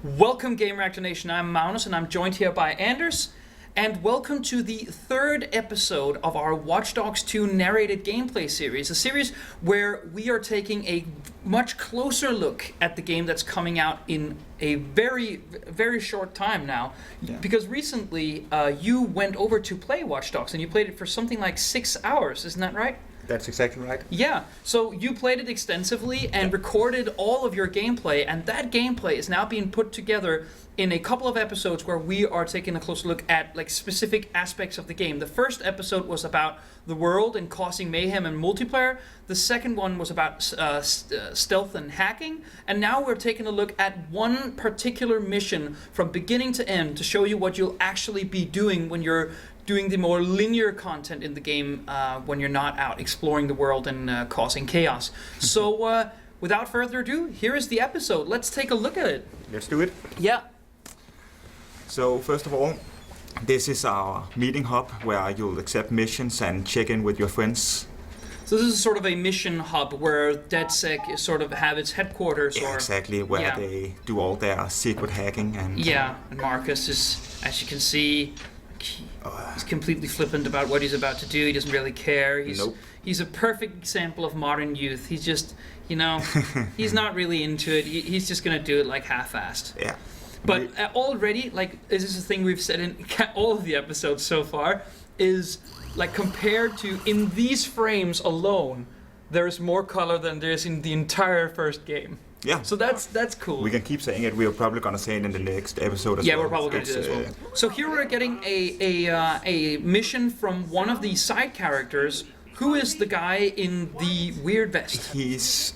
Welcome, Gamereactor Nation. I'm Magnus, and I'm joined here by Anders. And welcome to the third episode of our Watch Dogs 2 narrated gameplay series. A series where we are taking a much closer look at the game that's coming out in a very, very short time now. Yeah. Because recently you went over to play Watch Dogs, and you played it for something like 6 hours. Isn't that right? That's exactly right. Yeah, so you played it extensively and recorded all of your gameplay, and that gameplay is now being put together in a couple of episodes where we are taking a closer look at like specific aspects of the game. The first episode was about the world and causing mayhem and multiplayer. The second one was about stealth and hacking, and now we're taking a look at one particular mission from beginning to end to show you what you'll actually be doing when you're doing the more linear content in the game when you're not out exploring the world and causing chaos. So without further ado, here is the episode. Let's take a look at it. Let's do it. Yeah. So first of all, this is our meeting hub where you'll accept missions and check in with your friends. So this is sort of a mission hub where DeadSec is sort of have its headquarters. Yeah, exactly, where they do all their secret hacking. And and Marcus is, as you can see, he's completely flippant about what he's about to do. He doesn't really care. He's a perfect example of modern youth. He's just, he's not really into it. He's just gonna do it like half-assed. Yeah. But already, like, this is a thing we've said in all of the episodes so far, is like compared to in these frames alone, there's more color than there is in the entire first game. Yeah. So that's cool. We can keep saying it. We're probably gonna say it in the next episode as well. Yeah, we're probably gonna do that as well. So here we're getting a mission from one of the side characters. Who is the guy in the weird vest? He's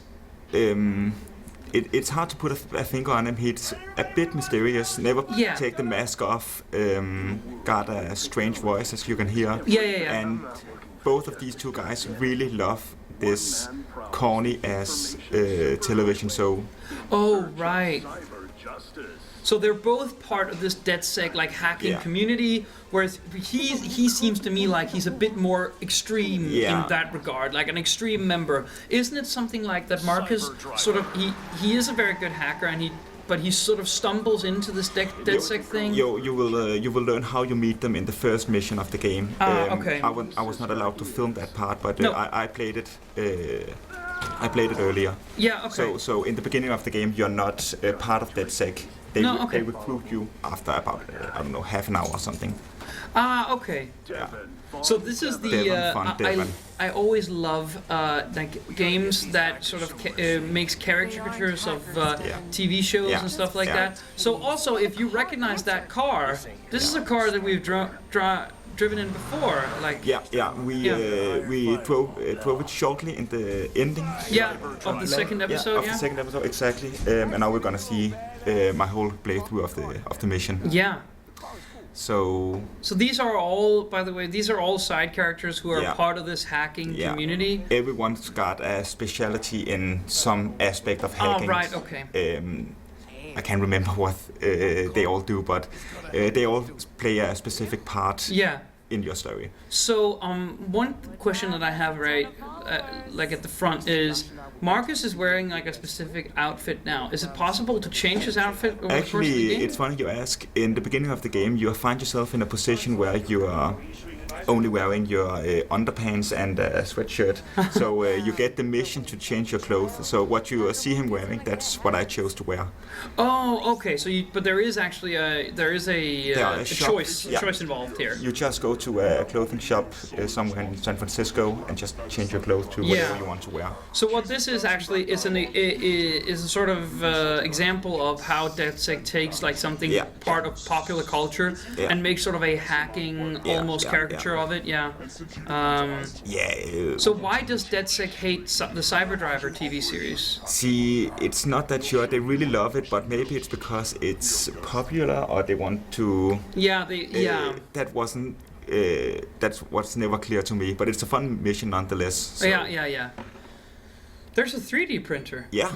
it's hard to put a finger on him. He's a bit mysterious. Never take the mask off. Got a strange voice, as you can hear. Yeah. And both of these two guys really love this corny ass television show. Oh, right. So they're both part of this DeadSec like hacking community, whereas he seems to me like he's a bit more extreme in that regard, like an extreme member. Isn't it something like that Marcus sort of he is a very good hacker and but he sort of stumbles into this DeadSec thing? You will learn how you meet them in the first mission of the game. Okay. I was not allowed to film that part, but I played it. I played it earlier. Yeah. Okay. So in the beginning of the game, you're not part of DeadSec. They recruit you after about half an hour or something. Okay. Yeah. So this is the I always love like games that sort of makes caricatures of TV shows and stuff like that. So also, if you recognize that car, this is a car that we've driven in before. Like we drove it shortly in the ending. Of the second episode. Of the second episode, exactly. And now we're gonna see my whole playthrough of the mission. Yeah. So these are all, by the way, side characters who are part of this hacking community. Everyone's got a specialty in some aspect of hacking. Oh, right, okay. I can't remember what they all do, but they all play a specific part in your story. So one question that I have like at the front is, Marcus is wearing like a specific outfit now. Is it possible to change his outfit over the course of the game? It's funny you ask. In the beginning of the game, you find yourself in a position where you are only wearing your underpants and a sweatshirt. So you get the mission to change your clothes. So what you see him wearing, that's what I chose to wear. Oh, okay. So, but there is actually a choice involved here. You just go to a clothing shop somewhere in San Francisco and just change your clothes to whatever you want to wear. So what this is actually is a sort of example of how DeadSec takes like something part of popular culture and makes sort of a hacking almost caricature of it. So why does DeadSec hate the Cyberdriver TV series? See, it's not that sure. They really love it, but maybe it's because it's popular or they want to. That wasn't. That's what's never clear to me. But it's a fun mission nonetheless. So. Yeah. There's a 3D printer. Yeah.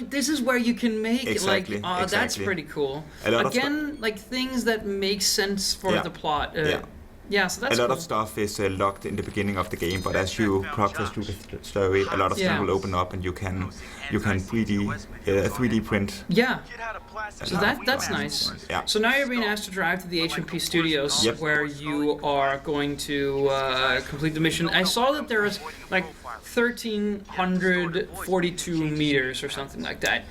This is where you can make exactly. That's pretty cool. Again, like things that make sense for the plot. Yeah, so that's a lot cool. of stuff is locked in the beginning of the game, but as you progress through the story, a lot of stuff will open up, and you can 3D print. Yeah. So that's nice. Yeah. So now you're being asked to drive to the HMP Studios, Yep. where you are going to complete the mission. I saw that there was like 1,342 meters or something like that.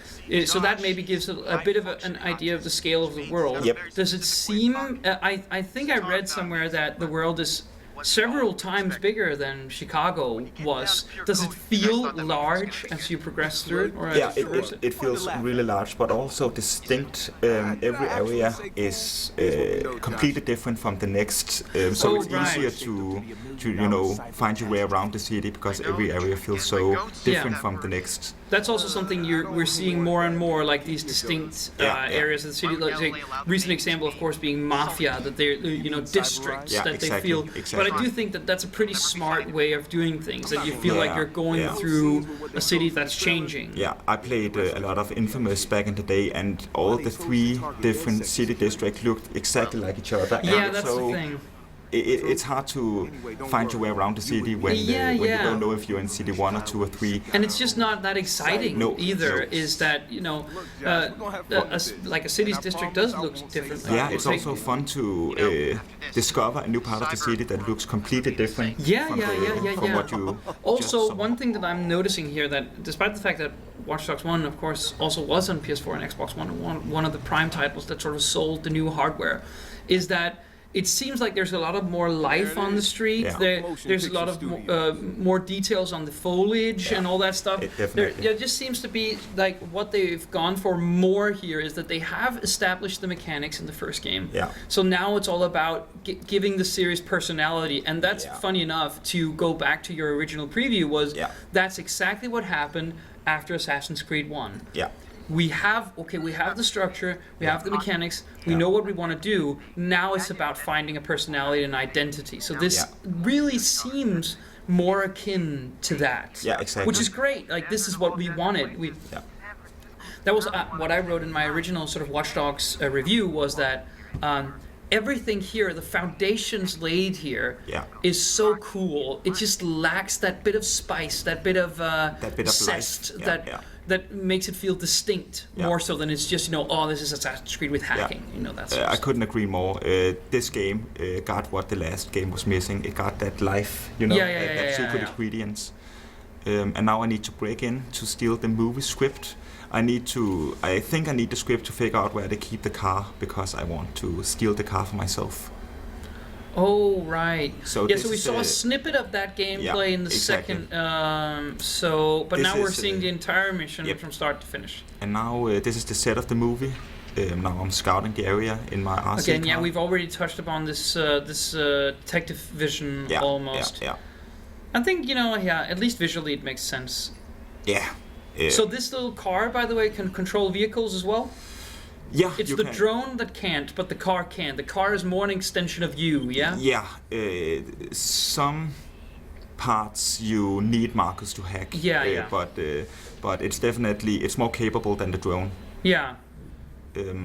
So that maybe gives a bit of an idea of the scale of the world. Yep. Does it seem? I think I read somewhere that the world is several times bigger than Chicago was. Does it feel large as you progress through it? Or Yeah, it feels really large, but also distinct. Every area is completely different from the next, so it's easier to find your way around the city because every area feels so different from the next. That's also something we're seeing more and more, like these distinct areas of the city. Like recent example, of course, being Mafia, that they're districts that they feel. Exactly. But I do think that that's a pretty smart way of doing things. That you feel like you're going through a city that's changing. Yeah, I played a lot of Infamous back in the day, and all the 3 different city districts looked exactly like each other. Yeah, that's the thing. It's hard to find your way around the city when you don't know if you're in city 1 or 2 or 3. And it's just not that exciting either. Is that like a city's district does look different. Yeah, it's also fun to discover a new part of the city that looks completely different from what you also just saw. One thing that I'm noticing here, that despite the fact that Watch Dogs 1, of course, also was on PS4 and Xbox One, one of the prime titles that sort of sold the new hardware, is that it seems like there's a lot of more life on the street. Yeah. There's a lot of more details on the foliage and all that stuff. There just seems to be like what they've gone for more here is that they have established the mechanics in the first game. Yeah. So now it's all about giving the series personality, and that's funny enough to go back to your original preview was that's exactly what happened after Assassin's Creed 1. Yeah. We have the structure, we have the mechanics, we know what we want to do. Now it's about finding a personality and identity. So this really seems more akin to that. Yeah, exactly. Which is great. Like, this is what we wanted. That was what I wrote in my original sort of Watch Dogs review, was that everything here, the foundations laid here, is so cool. It just lacks that bit of spice, that bit of zest, that makes it feel distinct more so than it's just this is Assassin's Creed with hacking. That's. I couldn't agree more. This game got what the last game was missing. It got that life, that secret ingredients. And now I need to break in to steal the movie script. I think I need the script to figure out where they keep the car, because I want to steal the car for myself. Oh, right. So we saw a snippet of that gameplay in the second. But now we're seeing the entire mission from start to finish. And now this is the set of the movie. Now I'm scouting the area in my RC Again, car. we've already touched upon this detective vision almost. Yeah. I think at least visually it makes sense. Yeah. So this little car, by the way, can control vehicles as well? Yeah, it's the drone that can't, but the car can. The car is more an extension of you, yeah? Yeah. Some parts you need Marcus to hack. But it's more capable than the drone. Yeah.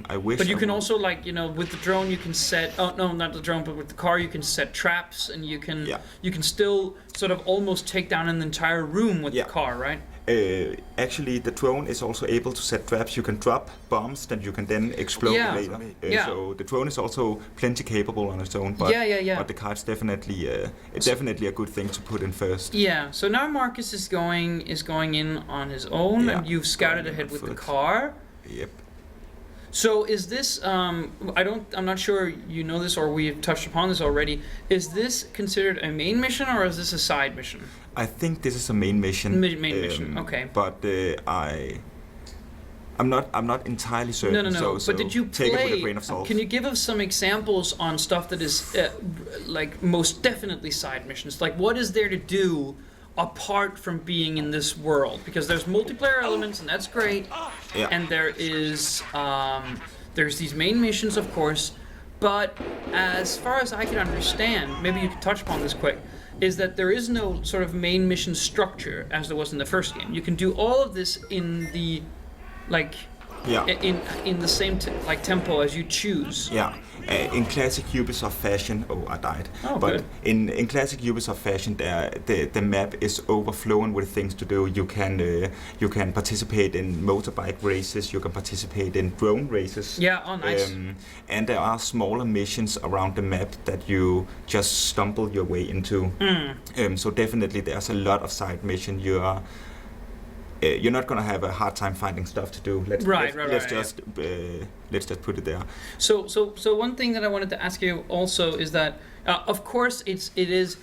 I wish. But you can also, with the drone you can set. Oh no, not the drone, but with the car you can set traps, and you can still sort of almost take down an entire room with the car, right? Actually, the drone is also able to set traps. You can drop bombs that you can then explode later. So the drone is also plenty capable on its own. But but the car is definitely a good thing to put in first. Yeah. So now Marcus is going in on his own, and you've scouted ahead with the car. Yep. So is this? I'm not sure you know this, or we've touched upon this already. Is this considered a main mission, or is this a side mission? I think this is a main mission. Main mission, okay. But I'm not entirely certain. No. So but did you play? Take it with a grain of salt. Can you give us some examples on stuff that is most definitely side missions? Like, what is there to do apart from being in this world? Because there's multiplayer elements, and that's great. Yeah. And there is there's these main missions, of course. But as far as I can understand, maybe you can touch upon this quick, is that there is no sort of main mission structure as there was in the first game. You can do all of this in the Yeah. in the same tempo as you choose. Yeah. In classic Ubisoft fashion, I died. Oh, but good. in classic Ubisoft fashion, the map is overflowing with things to do. You can participate in motorbike races. You can participate in drone races. Yeah. Oh, nice. And there are smaller missions around the map that you just stumble your way into. So definitely, there's a lot of side mission. You're not gonna have a hard time finding stuff to do. Let's just put it there. So one thing that I wanted to ask you also is that, of course, it is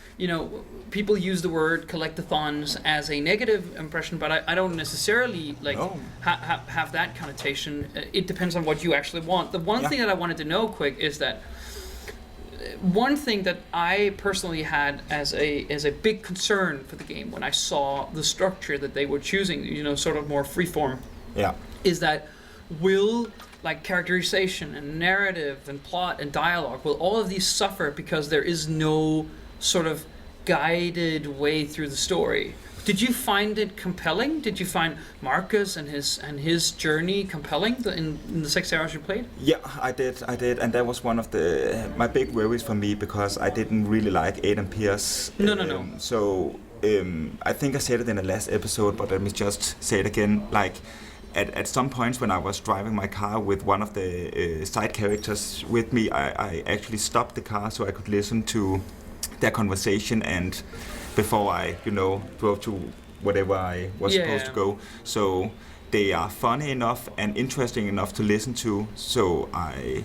people use the word collectathons as a negative impression, but I don't necessarily have that connotation. It depends on what you actually want. The one thing that I wanted to know quick is that one thing that I personally had as a big concern for the game when I saw the structure that they were choosing, sort of more freeform, is that will characterization and narrative and plot and dialogue, will all of these suffer because there is no sort of guided way through the story? Did you find it compelling? Did you find Marcus and his journey compelling in the 6 hours you played? Yeah, I did, and that was one of my big worries for me because I didn't really like Aidan Pierce. No. So I think I said it in the last episode, but let me just say it again. At some points when I was driving my car with one of the side characters with me, I actually stopped the car so I could listen to their conversation and before I, drove to whatever I was supposed to go. So they are funny enough and interesting enough to listen to. So I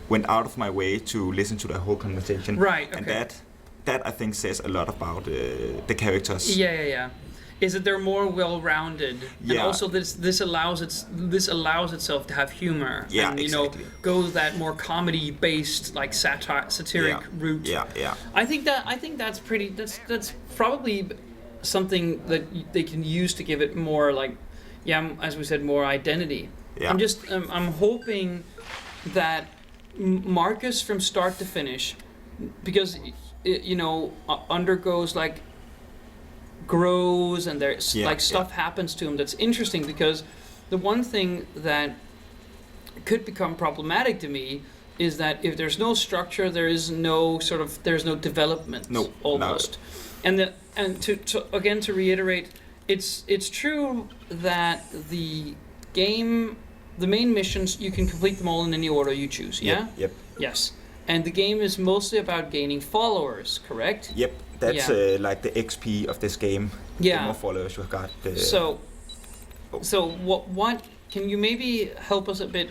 went out of my way to listen to the whole conversation. Right. Okay. And that I think says a lot about the characters. Yeah. Is that they're more well-rounded, and also this allows itself to have humor, and exactly. Go that more comedy-based satiric route. Yeah. I think that's pretty. That's probably something that they can use to give it more as we said, more identity. Yeah. I'm hoping that Marcus from start to finish, because undergoes grows and there's stuff happens to him that's interesting, because the one thing that could become problematic to me is that if there's no structure, there's no development. Almost. No. And to reiterate, it's true that the main missions, you can complete them all in any order you choose. Yep. Yes. And the game is mostly about gaining followers, correct? Yep. That's the XP of this game. Yeah. The more followers you got. So what can you maybe help us a bit?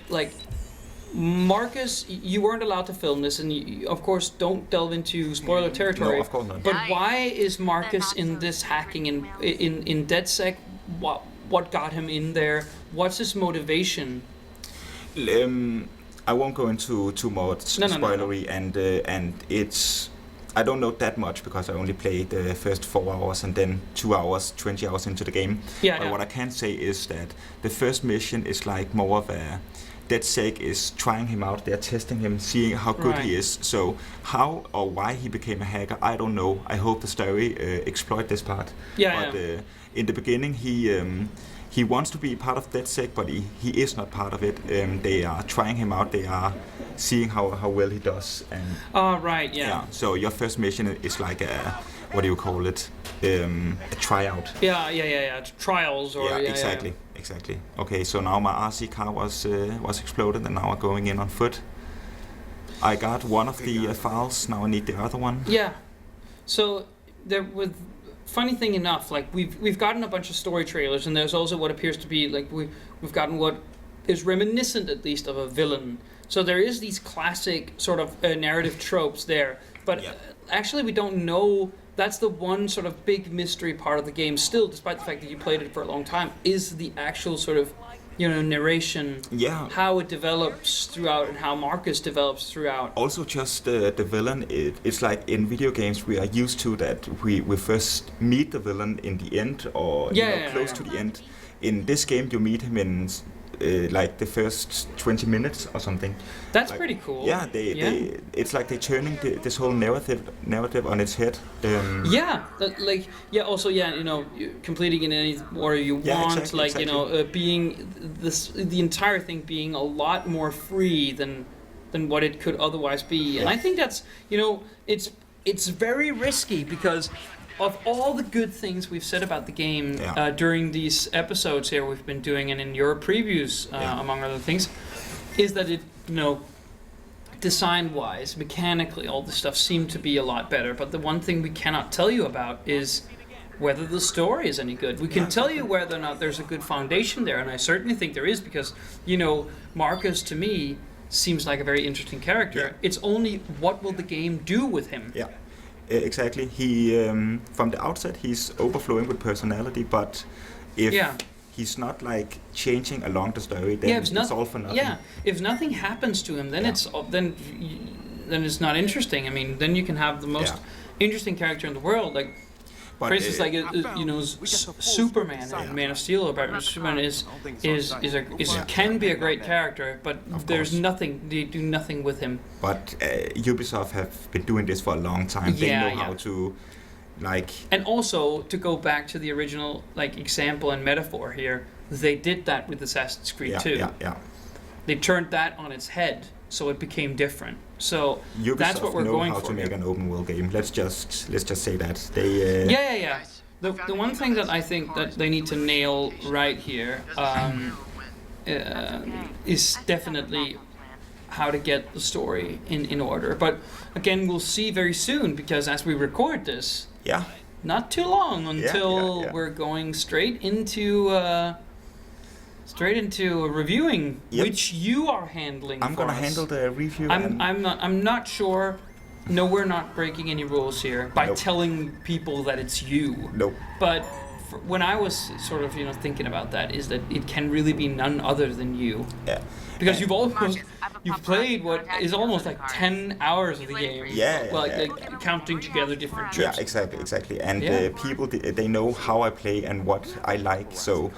Marcus, you weren't allowed to film this, and you, of course, don't delve into spoiler territory. No, of course not. But why is Marcus in this hacking in DeadSec? What got him in there? What's his motivation? I won't go into too much spoilery, and it's. I don't know that much because I only played the first 4 hours and then 2 hours, 20 hours into the game. But what I can say is that the first mission is more of a DeadSec is trying him out. They're testing him, seeing how good he is. So how or why he became a hacker, I don't know. I hope the story exploit this part. In the beginning, he wants to be part of DeadSec, but he is not part of it. They are trying him out. They are seeing how well he does. And so your first mission is a what do you call it? A tryout. Trials or Exactly. Okay, so now my RC car was exploded, and now I'm going in on foot. I got one of the files. Now I need the other one. Yeah. So funny thing enough, we've gotten a bunch of story trailers, and there's also what appears to be we've gotten what is reminiscent at least of a villain. So there is these classic sort of narrative tropes there, but actually we don't know. That's the one sort of big mystery part of the game still, despite the fact that you played it for a long time, is the actual sort of narration, how it develops throughout and how Marcus develops throughout. Also just the villain, it's like in video games we are used to that we first meet the villain in the end or close to the end. In this game you meet him in like the first 20 minutes or something. That's like, pretty cool. Yeah, it's like they're turning this whole narrative on its head. Also, completing in any order you want, exactly. Being the entire thing being a lot more free than what it could otherwise be. And I think that's, it's very risky because of all the good things we've said about the game during these episodes here we've been doing and in your previews, among other things, is that it, design-wise, mechanically, all this stuff seemed to be a lot better. But the one thing we cannot tell you about is whether the story is any good. We can tell you whether or not there's a good foundation there, and I certainly think there is because, Marcus, to me, seems like a very interesting character. Yeah. It's only what will the game do with him? Yeah, exactly. He, from the outset, he's overflowing with personality, but if he's not like changing along the story, then it's all for nothing. Yeah, if nothing happens to him, then then it's not interesting. I mean, then you can have the most interesting character in the world, like. But for instance, Superman and Man of Steel. About Superman can be a great character, but there's nothing. They do nothing with him. But Ubisoft have been doing this for a long time. They know how to, like. And also to go back to the original example and metaphor here, they did that with Assassin's Creed 2. Yeah. They turned that on its head, so it became different. So Ubisoft that's what we're going for. Know how to make an open world game. Let's just say that they. The one thing that I think that they need to nail right here is definitely how to get the story in order. But again, we'll see very soon because as we record this, not too long until we're going straight into reviewing, which you are handling. I'm gonna handle the review. I'm not sure. No, we're not breaking any rules here by telling people that it's you. Nope. But when I was sort of thinking about that, is that it can really be none other than you. Yeah. Because you've played what is almost like 10 hours of the game. Like counting together different trips. Yeah, exactly. And people, they know how I play and what I like. So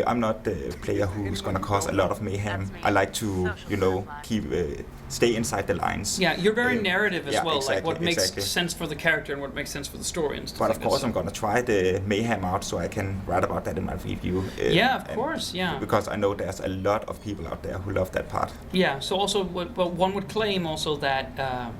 I'm not the player who's gonna cause a lot of mayhem. I like to, keep stay inside the lines. Yeah, you're very narrative as well. Exactly, like what makes sense for the character and what makes sense for the story and stuff. But of course, I'm gonna try the mayhem out so I can write about that in my review. Of course. Because I know there's a lot of people out there who love that part. Yeah. So also, what one would claim also that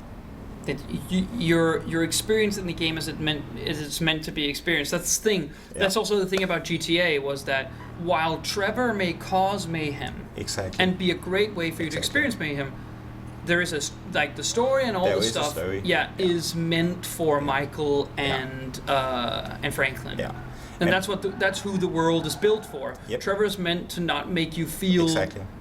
your experience in the game as it's meant to be experienced. That's the thing. Yeah. That's also the thing about GTA was that while Trevor may cause mayhem, and be a great way for you to experience mayhem, there is the story and all the stuff. Is meant for Michael and Franklin. Yeah. And that's who the world is built for. Yep. Trevor's meant to not make you feel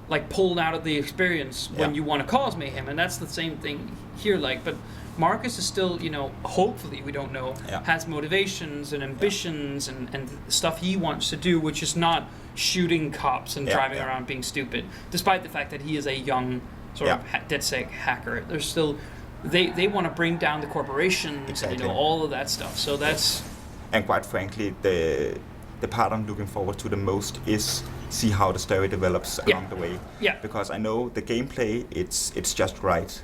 like pulled out of the experience when you want to cause mayhem, and that's the same thing here. But Marcus is still, hopefully we don't know, has motivations and ambitions and stuff he wants to do, which is not shooting cops and driving around being stupid. Despite the fact that he is a young sort of DeadSec hacker, there's still they want to bring down the corporations and all of that stuff. So that's. And quite frankly, the part I'm looking forward to the most is see how the story develops along the way. Yeah. Because I know the gameplay, it's just right.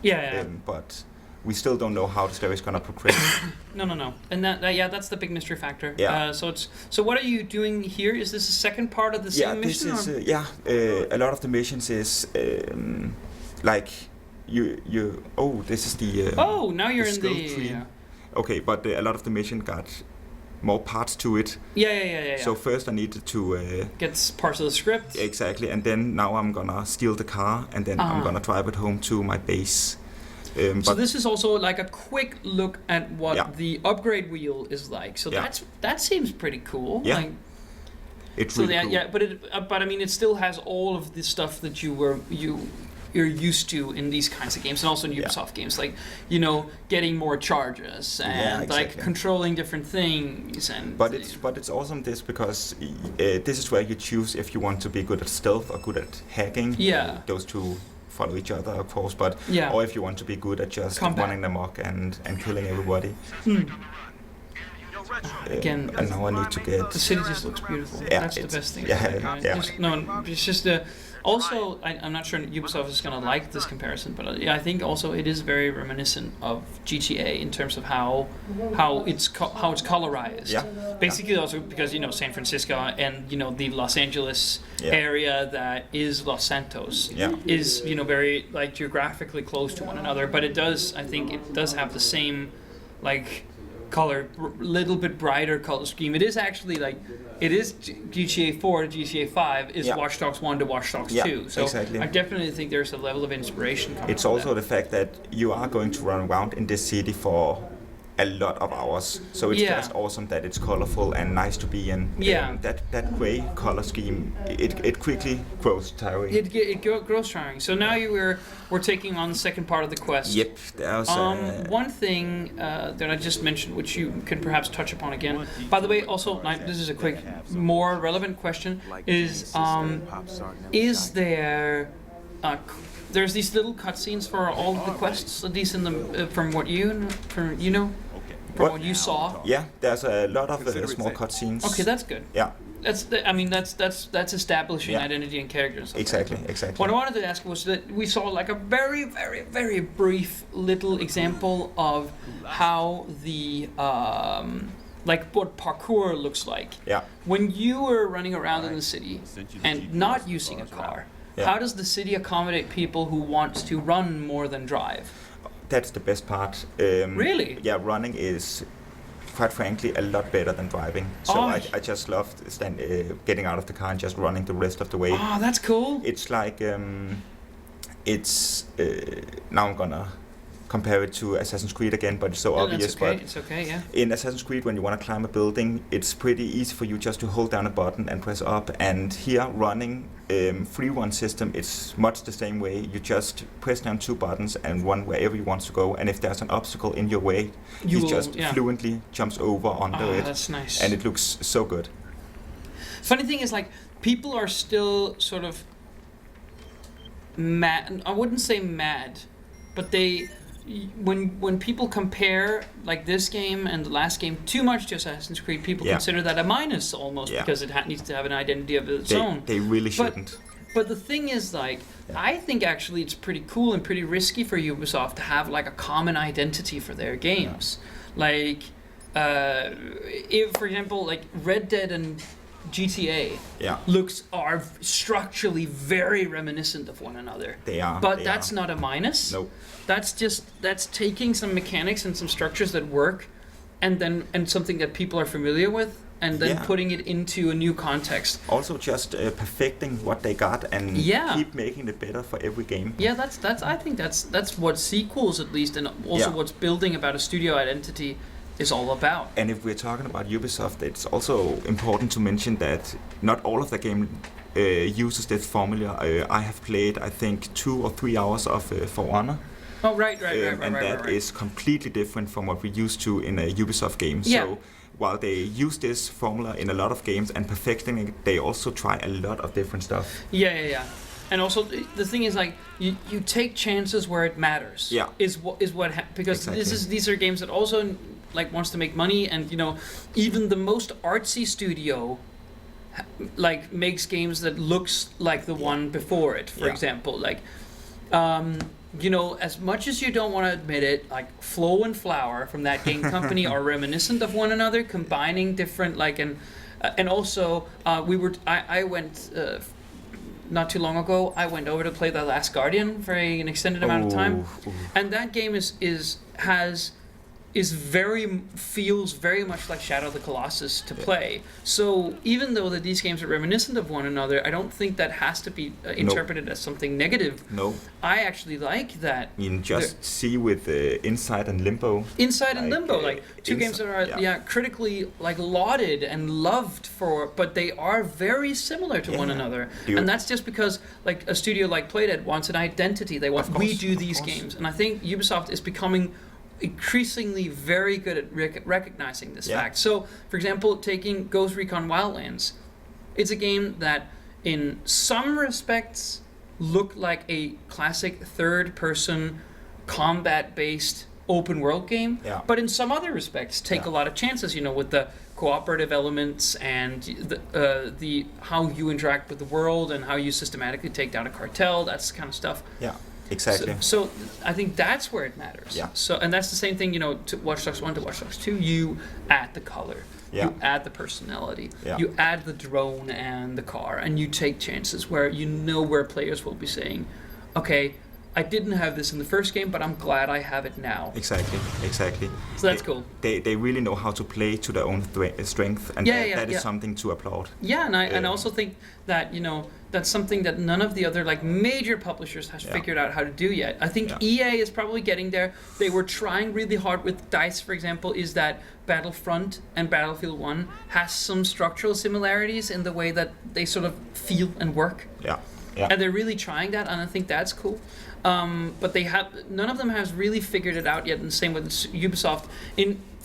But we still don't know how the story is gonna progress. No. And that's the big mystery factor. Yeah. So what are you doing here? Is this the second part of the same mission? This is a lot of the missions is like you. Oh, this is the. Now you're in the. Tree. Okay, but a lot of the mission got more parts to it. Yeah. So first I needed to get parts of the script. Exactly, and then now I'm gonna steal the car, and then I'm gonna drive it home to my base. So this is also like a quick look at what the upgrade wheel is like. So that seems pretty cool. Yeah. It's really cool. Yeah, but I mean, it still has all of the stuff that you're used to in these kinds of games, and also in Ubisoft games, like getting more charges and like controlling different things. And but it's awesome because this is where you choose if you want to be good at stealth or good at hacking. Yeah, those two follow each other, of course. But or if you want to be good at just running amok and killing everybody. Again, and now I need to get. The city just looks beautiful. Yeah, that's the best thing. Yeah. It's just Also, I'm not sure Ubisoft is going to like this comparison, but I think also it is very reminiscent of GTA in terms of how it's colorized. Yeah. Basically, also because San Francisco and the Los Angeles area that is Los Santos is very like geographically close to one another, but I think it does have the same like color, little bit brighter color scheme. It is actually like GTA 4 to GTA 5 is Watch Dogs 1 to Watch Dogs 2. So exactly. I definitely think there's a level of inspiration coming. It's also the fact that you are going to run around in this city for a lot of hours, so it's just awesome that it's colorful and nice to be in. That gray color scheme, it quickly grows tiring. It grows tiring. So now we're taking on the second part of the quest. Yep. There's one thing that I just mentioned, which you can perhaps touch upon again. By the way, also this is a quick, more relevant question: is there there's these little cutscenes for all of the quests, at least in the from what you saw. Yeah, there's a lot of small cutscenes. Okay, that's good. Yeah. That's establishing identity and characters. Exactly. What I wanted to ask was that we saw like a very, very, very brief little example of how the like what parkour looks like. Yeah. When you were running around in the city and not using a car, how does the city accommodate people who want to run more than drive? That's the best part. Really? Yeah, running is, quite frankly, a lot better than driving. So I just loved getting out of the car and just running the rest of the way. Oh, that's cool. It's like, now I'm gonna compare it to Assassin's Creed again, but it's so obvious. Okay. But it's okay, yeah. in Assassin's Creed, when you want to climb a building, it's pretty easy for you just to hold down a button and press up. And here, running free run system, it's much the same way. You just press down 2 buttons and run wherever you want to go. And if there's an obstacle in your way, he just fluently jumps over onto it. That's nice. And it looks so good. Funny thing is, like, people are still sort of mad. I wouldn't say mad, but when people compare like this game and the last game too much to Assassin's Creed, people consider that a minus almost because it needs to have an identity of its own. They really shouldn't. But the thing is, like, I think actually it's pretty cool and pretty risky for Ubisoft to have like a common identity for their games. Like, if for example, like Red Dead and GTA are structurally very reminiscent of one another. They are. But that's not a minus. Nope. That's taking some mechanics and some structures that work and something that people are familiar with and then putting it into a new context. Also just perfecting what they got and keep making it better for every game. Yeah, I think that's what sequels at least and also what's building about a studio identity is all about. And if we're talking about Ubisoft, it's also important to mention that not all of the game uses this formula. I have played, I think, 2 or 3 hours of For Honor. Oh, right. And that is completely different from what we used to in a Ubisoft game. Yeah. So while they use this formula in a lot of games and perfecting it, they also try a lot of different stuff. Yeah. And also the thing is, like, you take chances where it matters. Yeah. Because these are games that also like wants to make money, and even the most artsy studio like makes games that looks like the one before it. For example, like as much as you don't want to admit it, like Flow and Flower from that game company are reminiscent of one another, combining different and also I went not too long ago. I went over to play The Last Guardian for an extended amount of time, and that game feels very much like Shadow of the Colossus to play. So even though that these games are reminiscent of one another, I don't think that has to be interpreted as something negative. No. I actually like that. I mean, just see with Inside and Limbo. Inside and Limbo, like two games that are critically like lauded and loved for, but they are very similar to one another. And that's just because like a studio like Playdead wants an identity. They want we do these games, and I think Ubisoft is becoming increasingly very good at recognizing this fact. So, for example, taking Ghost Recon Wildlands, it's a game that in some respects looked like a classic third-person combat-based open world game, but in some other respects take a lot of chances, with the cooperative elements and the how you interact with the world and how you systematically take down a cartel. That's the kind of stuff. Yeah. Exactly. So I think that's where it matters. Yeah. So and that's the same thing, to Watch Dogs 1 to Watch Dogs 2, you add the color. Yeah. You add the personality. Yeah. You add the drone and the car, and you take chances where where players will be saying, okay, I didn't have this in the first game, but I'm glad I have it now. Exactly. So that's cool. They really know how to play to their own strength, and that is something to applaud. Yeah, and I also think that that's something that none of the other major publishers has figured out how to do yet. I think EA is probably getting there. They were trying really hard with DICE, for example, is that Battlefront and Battlefield 1 has some structural similarities in the way that they sort of feel and work. Yeah. And they're really trying that, and I think that's cool. But none of them has really figured it out yet, and the same with Ubisoft.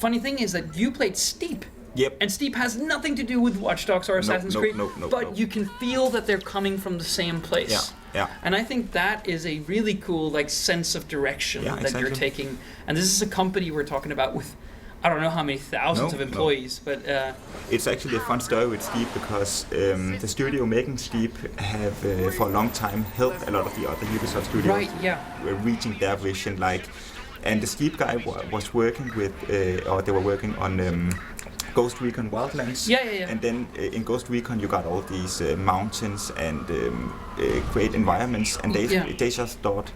Funny thing is that you played Steep. Yep. And Steep has nothing to do with Watch Dogs or Assassin's Creed, but you can feel that they're coming from the same place. Yeah. And I think that is a really cool sense of direction that you're taking. And this is a company we're talking about with I don't know how many thousands of employees, but it's actually a fun story with Steep because the studio making Steep have for a long time helped a lot of the other Ubisoft studios reaching their vision. And the Steep guy was working with, or they were working on Ghost Recon Wildlands. And then in Ghost Recon you got all these mountains and great environments, and they just thought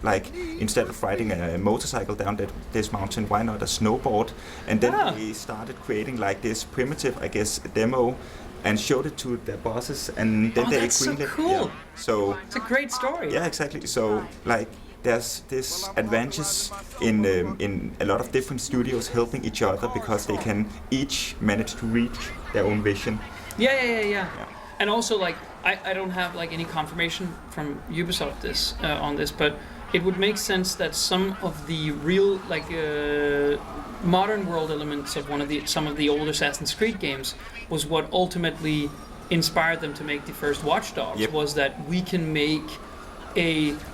instead of riding a motorcycle down this mountain, why not a snowboard? And then we started creating this primitive, I guess, demo, and showed it to their bosses, and then they that's so agreed. Cool. Yeah. So it's a great story. Yeah, exactly. So there's this advantage in a lot of different studios helping each other because they can each manage to reach their own vision. Yeah. And also, I don't have any confirmation from Ubisoft on this, but it would make sense that some of the real modern world elements of some of the old Assassin's Creed games was what ultimately inspired them to make the first Watch Dogs. Yep. Was that we can make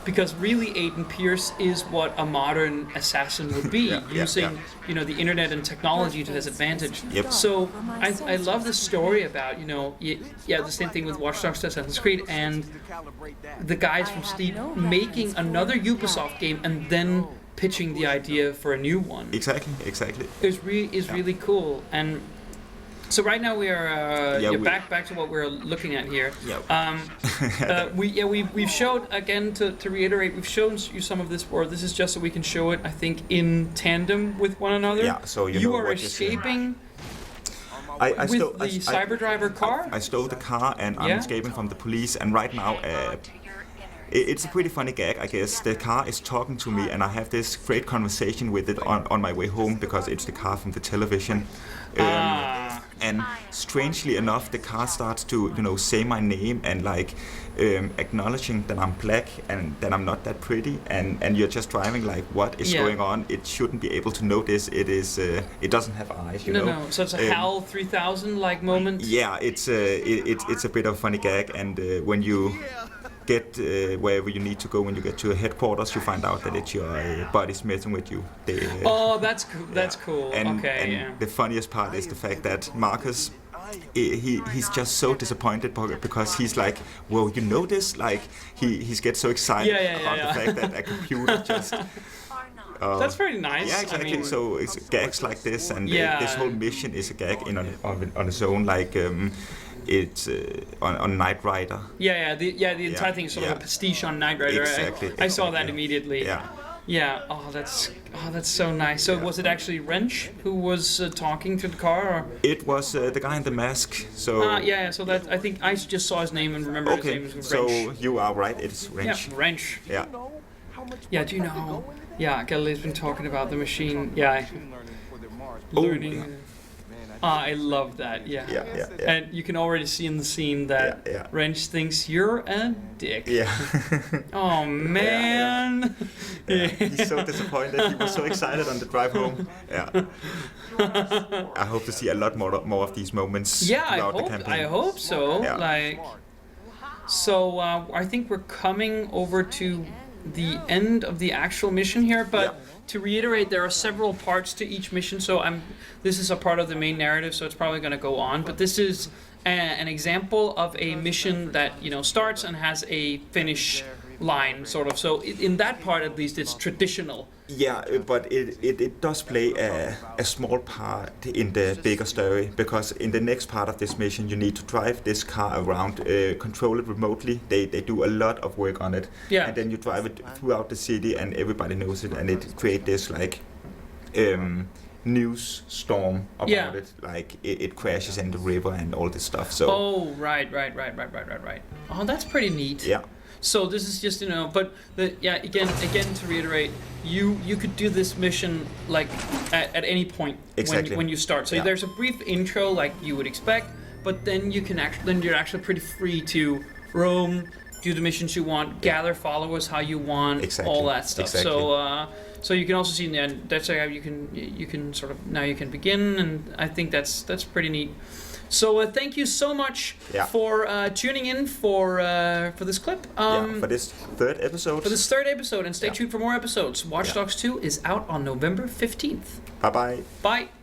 because really Aiden Pierce is what a modern assassin would be, using the internet and technology to his advantage. Yep. So I love the story about the same thing with Watch Dogs to Assassin's Creed and the guys from Steep making another Ubisoft game and then pitching the idea for a new one. Exactly. Is really cool. And so right now we are back to what we're looking at here. Yeah. We've showed, again, to reiterate, we've shown you some of this board. This is just so we can show it, I think, in tandem with one another. Yeah. So you are escaping with the Cyberdriver car. I stole the car and I'm escaping from the police. And right now, it's a pretty funny gag, I guess. The car is talking to me, and I have this great conversation with it on my way home because it's the car from the television. And strangely enough, the car starts to, say my name and acknowledging that I'm black and that I'm not that pretty, and you're just driving what is going on? It shouldn't be able to notice. It is. It doesn't have eyes. No. So it's a HAL 3000 moment. Yeah, it's a bit of a funny gag, and when you get wherever you need to go, when you get to your headquarters, you find out that it's your buddies messing with you. That's cool. That's cool. And the funniest part is the fact that Marcus, he's just so disappointed because he's like, whoa, you know this? He gets so excited about the fact that a computer just... That's very nice. Yeah, exactly. So it's gags like this, and this whole mission is a gag on its own. It's on Knight Rider. The entire thing is sort of a pastiche on Knight Rider. Exactly. I saw that immediately. Yeah. Oh, that's so nice. So was it actually Wrench who was talking to the car? Or? It was the guy in the mask. So. So that I think I just saw his name and remembered his name was Wrench. So you are right. It's Wrench. Yeah, Wrench. Yeah. Yeah. Do you know? Yeah, Galileo's been talking about the machine. Yeah. Learning. I love that. Yeah. And you can already see in the scene that Wrench thinks you're a dick. Yeah. Oh man. He's so disappointed. He was so excited on the drive home. Yeah. I hope to see a lot more of these moments throughout the campaign. I hope so. Yeah. So I think we're coming over to the end of the actual mission here, but Yeah. to reiterate, there are several parts to each mission. So this is a part of the main narrative, so it's probably going to go on. But this is an example of a mission that starts and has a finish line, sort of. So in that part, at least, it's traditional. Yeah, but it does play a small part in the bigger story, because in the next part of this mission you need to drive this car around, control it remotely. They do a lot of work on it, Yeah. and then you drive it throughout the city and everybody knows it, and it creates this like news storm about Yeah. it, like it crashes in the river and all this stuff. So Right. Oh, that's pretty neat. yeah. So this is just but again to reiterate, you could do this mission like at any point Exactly. when you start. So Yeah. there's a brief intro like you would expect, but then you're actually pretty free to roam, do the missions you want, gather followers how you want, Exactly. all that stuff. Exactly. So you can also see in the end that's how you can sort of now you can begin, and I think that's pretty neat. So thank you so much for tuning in for this clip. For this third episode. For this third episode, and stay tuned for more episodes. Watch Yeah. Dogs 2 is out on November 15th. Bye bye. Bye.